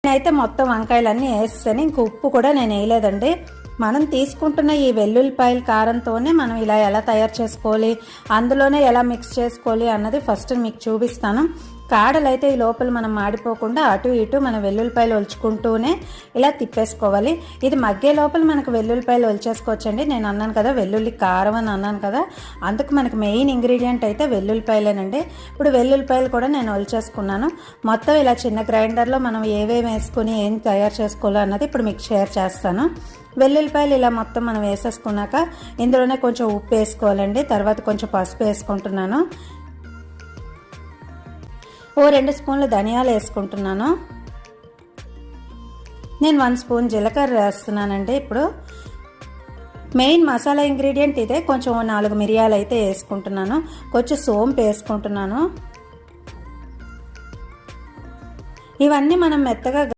నేనైతే మొత్తం వంకాయలన్నీ వేస్తాను, ఇంక ఉప్పు కూడా నేను వేయలేదండి. మనం తీసుకుంటున్న ఈ వెల్లుల్లిపాయల కారంతోనే మనం ఇలా ఎలా తయారు చేసుకోవాలి, అందులోనే ఎలా మిక్స్ చేసుకోవాలి అన్నది ఫస్ట్ మీకు చూపిస్తాను. కాడలు అయితే ఈ లోపల మనం మాడిపోకుండా అటు ఇటు మన వెల్లుల్లిపాయలు ఒలుచుకుంటూనే ఇలా తిప్పేసుకోవాలి. ఇది మగ్గే లోపల మనకు వెల్లుల్లిపాయలు ఒలిచేసుకోవచ్చండి. నేను అన్నాను కదా వెల్లుల్లి కారం అని అన్నాను కదా, అందుకు మనకు మెయిన్ ఇంగ్రీడియంట్ అయితే వెల్లుల్లిపాయలేనండి. ఇప్పుడు వెల్లుల్లిపాయలు కూడా నేను ఒలిచేసుకున్నాను. మొత్తం ఇలా చిన్న గ్రైండర్లో మనం ఏవేమి వేసుకుని ఏం తయారు చేసుకోవాలో అన్నది ఇప్పుడు మీకు షేర్ చేస్తాను. వెల్లుల్లిపాయలు ఇలా మొత్తం మనం వేసేసుకున్నాక ఇందులోనే కొంచెం ఉప్పు వేసుకోవాలండి. తర్వాత కొంచెం పసుపు వేసుకుంటున్నాను. ఓ 2 స్పూన్లు ధనియాలు వేసుకుంటున్నాను. నేను 1 స్పూన్ జీలకర్ర వేస్తున్నానండి. ఇప్పుడు మెయిన్ మసాలా ఇంగ్రీడియంట్ ఇదే. కొంచెం 4 మిరియాలు అయితే వేసుకుంటున్నాను. కొంచెం సోంపు వేసుకుంటున్నాను. ఇవన్నీ మనం మెత్తగా